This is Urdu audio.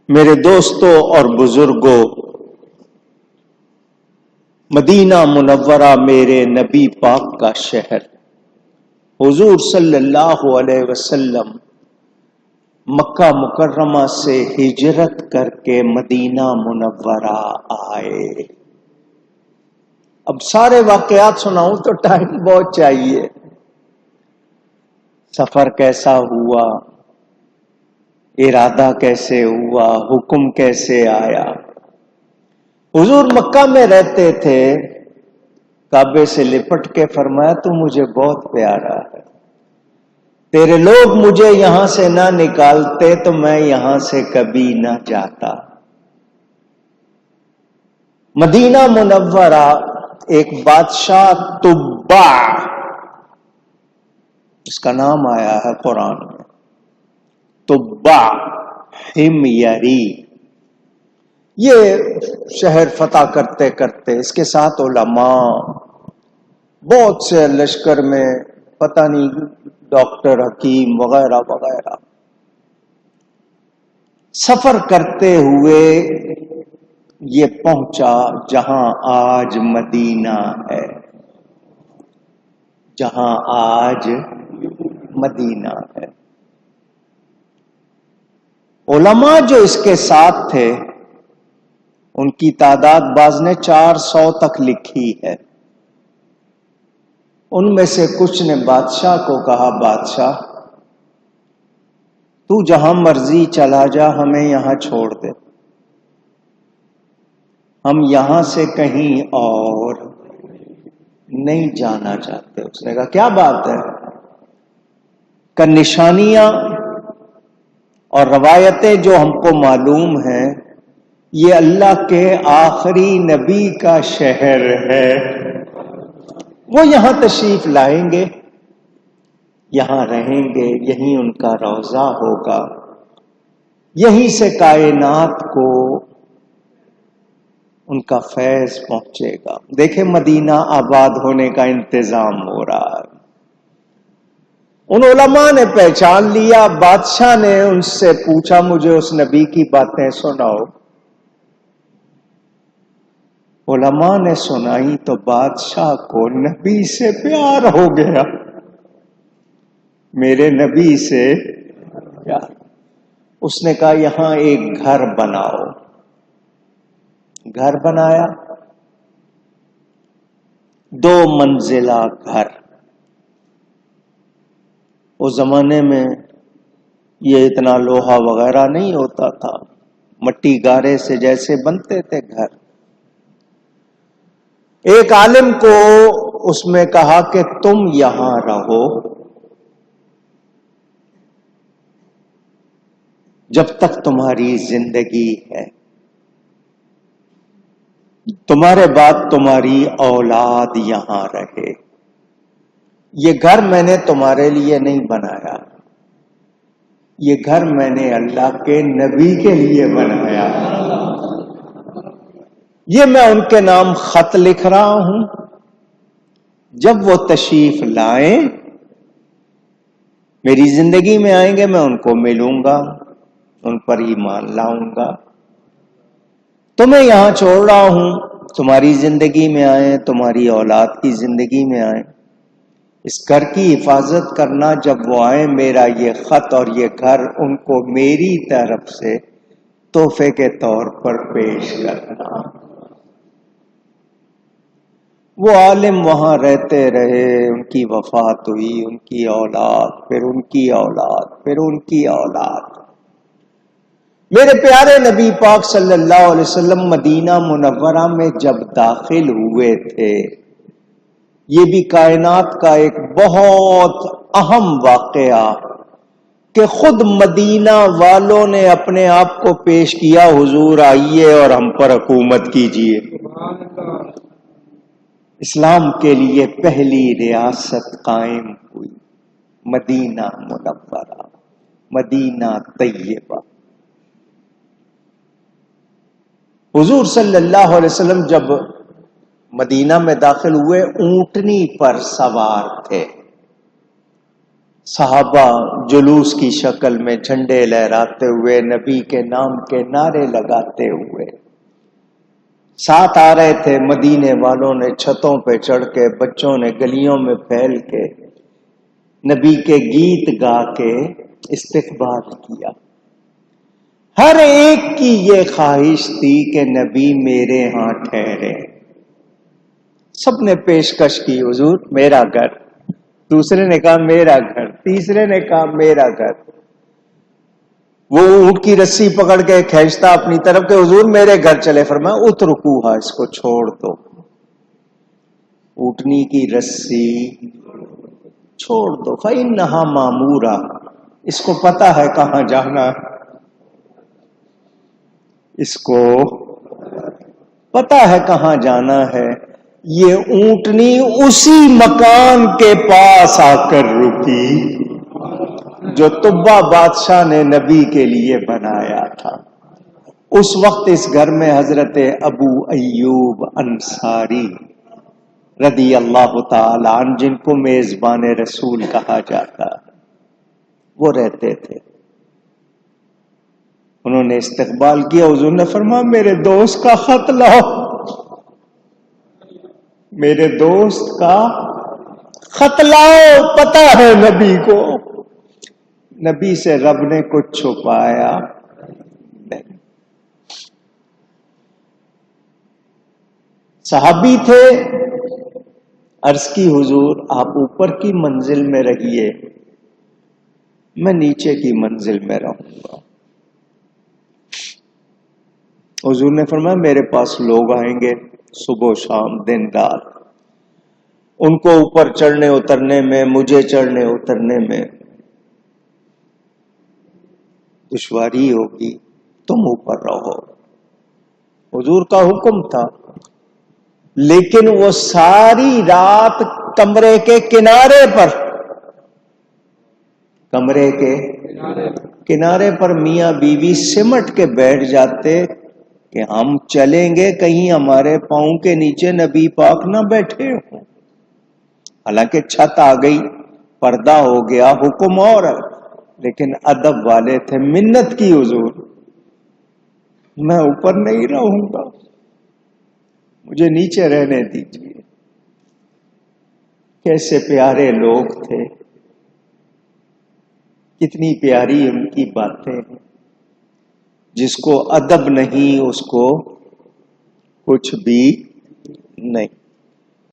میرے دوستوں اور بزرگوں، مدینہ منورہ میرے نبی پاک کا شہر، حضور صلی اللہ علیہ وسلم مکہ مکرمہ سے ہجرت کر کے مدینہ منورہ آئے۔ اب سارے واقعات سناؤں تو ٹائم بہت چاہیے۔ سفر کیسا ہوا، ارادہ کیسے ہوا، حکم کیسے آیا۔ حضور مکہ میں رہتے تھے، کعبے سے لپٹ کے فرمایا تو مجھے بہت پیارا ہے، تیرے لوگ مجھے یہاں سے نہ نکالتے تو میں یہاں سے کبھی نہ جاتا۔ مدینہ منورہ ایک بادشاہ تبع، اس کا نام آیا ہے قرآن میں، تبع حمیری۔ یہ شہر فتح کرتے کرتے اس کے ساتھ علماء، بہت سے لشکر میں پتہ نہیں ڈاکٹر، حکیم وغیرہ وغیرہ، سفر کرتے ہوئے یہ پہنچا جہاں آج مدینہ ہے، جہاں آج مدینہ ہے۔ علماء جو اس کے ساتھ تھے ان کی تعداد بعض نے 400 تک لکھی ہے۔ ان میں سے کچھ نے بادشاہ کو کہا، بادشاہ تو جہاں مرضی چلا جا، ہمیں یہاں چھوڑ دے، ہم یہاں سے کہیں اور نہیں جانا چاہتے۔ اس نے کہا کیا بات ہے؟ کہ نشانیاں اور روایتیں جو ہم کو معلوم ہیں، یہ اللہ کے آخری نبی کا شہر ہے، وہ یہاں تشریف لائیں گے، یہاں رہیں گے، یہیں ان کا روضہ ہوگا، یہیں سے کائنات کو ان کا فیض پہنچے گا۔ دیکھیں مدینہ آباد ہونے کا انتظام ہو رہا ہے۔ ان علماء نے پہچان لیا، بادشاہ نے ان سے پوچھا مجھے اس نبی کی باتیں سناؤ۔ علماء نے سنائی تو بادشاہ کو نبی سے پیار ہو گیا، میرے نبی سے پیار۔ اس نے کہا یہاں ایک گھر بناؤ۔ گھر بنایا، 2 منزلہ گھر۔ اس زمانے میں یہ اتنا لوہا وغیرہ نہیں ہوتا تھا، مٹی گارے سے جیسے بنتے تھے گھر۔ ایک عالم کو اس میں کہا کہ تم یہاں رہو جب تک تمہاری زندگی ہے، تمہارے بعد تمہاری اولاد یہاں رہے۔ یہ گھر میں نے تمہارے لیے نہیں بنایا، یہ گھر میں نے اللہ کے نبی کے لیے بنایا۔ یہ میں ان کے نام خط لکھ رہا ہوں، جب وہ تشریف لائیں، میری زندگی میں آئیں گے، میں ان کو ملوں گا، ان پر ایمان لاؤں گا۔ تمہیں یہاں چھوڑ رہا ہوں، تمہاری زندگی میں آئیں، تمہاری اولاد کی زندگی میں آئیں، اس گھر کی حفاظت کرنا، جب وہ آئیں میرا یہ خط اور یہ گھر ان کو میری طرف سے تحفے کے طور پر پیش کرنا۔ وہ عالم وہاں رہتے رہے، ان کی وفات ہوئی، ان کی اولاد، پھر ان کی اولاد، پھر ان کی اولاد۔ میرے پیارے نبی پاک صلی اللہ علیہ وسلم مدینہ منورہ میں جب داخل ہوئے تھے، یہ بھی کائنات کا ایک بہت اہم واقعہ کہ خود مدینہ والوں نے اپنے آپ کو پیش کیا، حضور آئیے اور ہم پر حکومت کیجیے۔ اسلام کے لیے پہلی ریاست قائم ہوئی، مدینہ منورہ، مدینہ طیبہ۔ حضور صلی اللہ علیہ وسلم جب مدینہ میں داخل ہوئے، اونٹنی پر سوار تھے۔ صحابہ جلوس کی شکل میں جھنڈے لہراتے ہوئے نبی کے نام کے نعرے لگاتے ہوئے ساتھ آ رہے تھے. مدینے والوں نے چھتوں پہ چڑھ کے، بچوں نے گلیوں میں پھیل کے نبی کے گیت گا کے استقبال کیا. ہر ایک کی یہ خواہش تھی کہ نبی میرے ہاں ٹھہرے. سب نے پیشکش کی، حضور میرا گھر. دوسرے نے کہا میرا گھر، تیسرے نے کہا میرا گھر. وہ اونٹ کی رسی پکڑ کے کھینچتا اپنی طرف کہ حضور میرے گھر چلے. فرمایا اترکوہا، اس کو چھوڑ دو. اونٹنی کی رسی چھوڑ دو. فإنہا مامورہ، اس کو پتا ہے کہاں جانا ہے، اس کو پتا ہے کہاں جانا ہے. یہ اونٹنی اسی مکان کے پاس آ کر رکی جو طبہ بادشاہ نے نبی کے لیے بنایا تھا. اس وقت اس گھر میں حضرت ابو ایوب انصاری رضی اللہ تعالی عنہ، جن کو میزبان رسول کہا جاتا، وہ رہتے تھے. انہوں نے استقبال کیا. حضور نے فرمایا میرے دوست کا خط لاؤ. میرے دوست کا خط لاؤ. پتا ہے نبی کو، نبی سے رب نے کچھ چھپایا نہیں. صحابی تھے. عرض کی حضور آپ اوپر کی منزل میں رہیے، میں نیچے کی منزل میں رہوں گا. حضور نے فرمایا میرے پاس لوگ آئیں گے صبح و شام، دن رات. ان کو اوپر چڑھنے اترنے میں، مجھے چڑھنے اترنے میں دشواری ہوگی، تم اوپر رہو. حضور کا حکم تھا. لیکن وہ ساری رات کمرے کے کنارے پر، کمرے کے کنارے پر میاں بیوی سمٹ کے بیٹھ جاتے کہ ہم چلیں گے کہیں ہمارے پاؤں کے نیچے نبی پاک نہ بیٹھے ہوں. حالانکہ چھت آ گئی، پردہ ہو گیا، حکم اور ہے، لیکن ادب والے تھے. منت کی حضور میں اوپر نہیں رہوں گا، مجھے نیچے رہنے دیجیے. کیسے پیارے لوگ تھے، کتنی پیاری ان کی باتیں ہیں. جس کو ادب نہیں اس کو کچھ بھی نہیں.